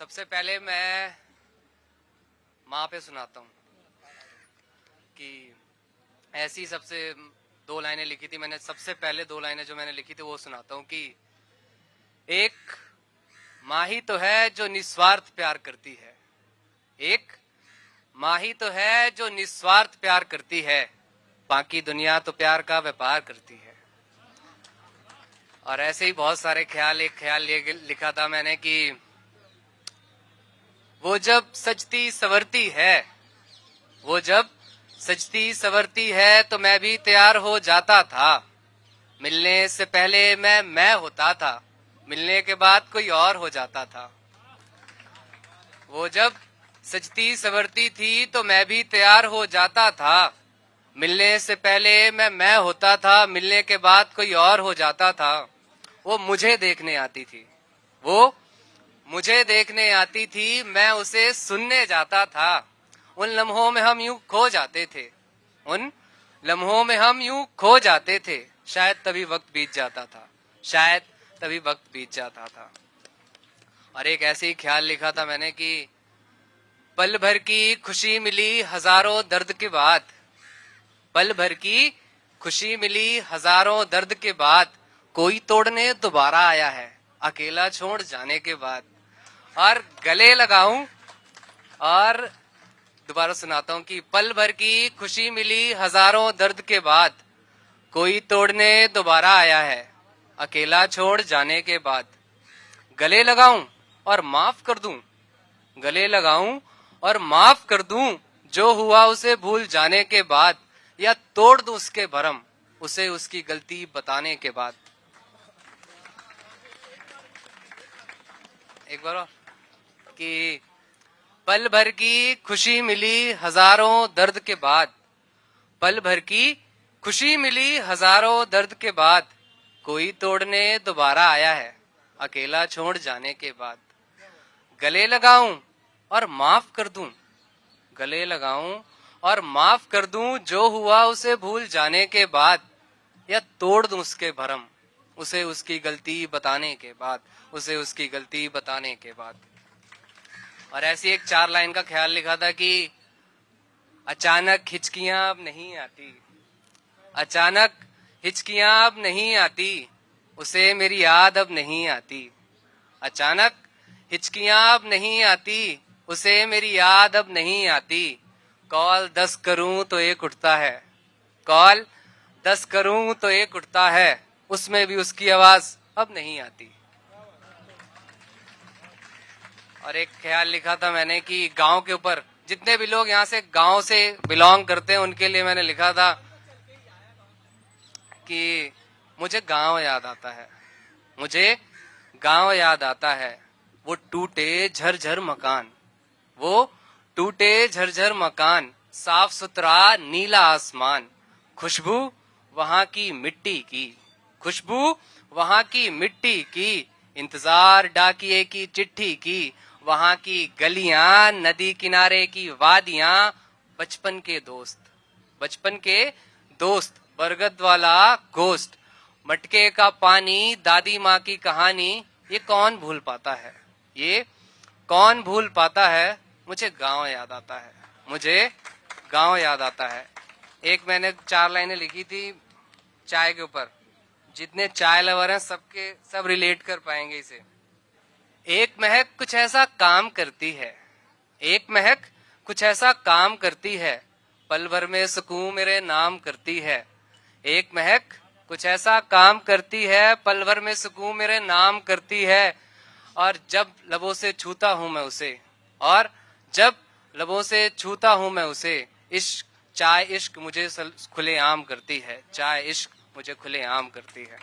सबसे पहले मैं माँ पे सुनाता हूँ कि ऐसी सबसे दो लाइनें लिखी थी मैंने। सबसे पहले दो लाइनें जो मैंने लिखी थी वो सुनाता हूँ कि एक माँ ही तो है जो निस्वार्थ प्यार करती है, एक माँ ही तो है जो निस्वार्थ प्यार करती है, बाकी दुनिया तो प्यार का व्यापार करती है। और ऐसे ही बहुत सारे ख्याल। एक ख्याल ये लिखा था मैंने कि वो जब सजती संवरती है, वो जब सजती संवरती है तो मैं भी तैयार हो जाता था। मिलने से पहले मैं होता था, मिलने के बाद कोई और हो जाता था। वो जब सजती संवरती थी तो मैं भी तैयार हो जाता था। मिलने से पहले मैं होता था, मिलने के बाद कोई और हो जाता था। वो मुझे देखने आती थी, वो मुझे देखने आती थी, मैं उसे सुनने जाता था। उन लम्हों में हम यूं खो जाते थे, उन लम्हों में हम यूं खो जाते थे। शायद तभी वक्त बीत जाता था, शायद तभी वक्त बीत जाता था। और एक ऐसे ही ख्याल लिखा था मैंने कि पल भर की खुशी मिली हजारों दर्द के बाद, पल भर की खुशी मिली हजारों दर्द के बाद, कोई तोड़ने दोबारा आया है अकेला छोड़ जाने के बाद। और गले लगाऊं और दोबारा सुनाता हूं कि पल भर की खुशी मिली हजारों दर्द के बाद, कोई तोड़ने दोबारा आया है अकेला छोड़ जाने के बाद। गले लगाऊं और माफ कर दूं, गले लगाऊं और माफ कर दूं, जो हुआ उसे भूल जाने के बाद, या तोड़ दूं उसके भरम उसे उसकी गलती बताने के बाद। एक बार और कि पल भर की खुशी मिली हजारों दर्द के बाद, पल भर की खुशी मिली हजारों दर्द के बाद, कोई तोड़ने दोबारा आया है अकेला छोड़ जाने के बाद। गले लगाऊं और माफ कर दूं, गले लगाऊं और माफ कर दूं, जो हुआ उसे भूल जाने के बाद, या तोड़ दूं उसके भरम उसे उसकी गलती बताने के बाद, उसे उसकी गलती बताने के बाद। और ऐसी एक 4 लाइन का ख्याल लिखा था कि अचानक हिचकियां अब नहीं आती, अचानक हिचकियां अब नहीं आती, उसे मेरी याद अब नहीं आती। अचानक हिचकियां अब नहीं आती, उसे मेरी याद अब नहीं आती। कॉल 10 करूं तो एक उठता है, कॉल 10 करूं तो एक उठता है, उसमें भी उसकी आवाज अब नहीं आती। और एक ख्याल लिखा था मैंने कि गांव के ऊपर, जितने भी लोग यहाँ से गांव से बिलोंग करते हैं उनके लिए मैंने लिखा था कि मुझे गांव याद आता है, मुझे गांव याद आता है। वो टूटे झरझर मकान, वो टूटे झरझर मकान, साफ सुथरा नीला आसमान, खुशबू वहां की मिट्टी की, खुशबू वहां की मिट्टी की, इंतजार डाकिए की चिट्ठी की, वहां की गलियां, नदी किनारे की वादियां, बचपन के दोस्त, बचपन के दोस्त, बरगद वाला गोश्त, मटके का पानी, दादी माँ की कहानी, ये कौन भूल पाता है, ये कौन भूल पाता है। मुझे गांव याद आता है, मुझे गांव याद आता है। एक मैंने 4 लाइनें लिखी थी चाय के ऊपर, जितने चाय लवर हैं सबके सब रिलेट कर पाएंगे इसे। एक महक कुछ ऐसा काम करती है, एक महक कुछ ऐसा काम करती है, पल भर में सुकून मेरे नाम करती है। एक महक कुछ ऐसा काम करती है, पल भर में सुकून मेरे नाम करती है। और जब लबों से छूता हूं मैं उसे, और जब लबों से छूता हूं मैं उसे, इश्क चाय इश्क मुझे खुले आम करती है, चाय इश्क मुझे खुले आम करती है।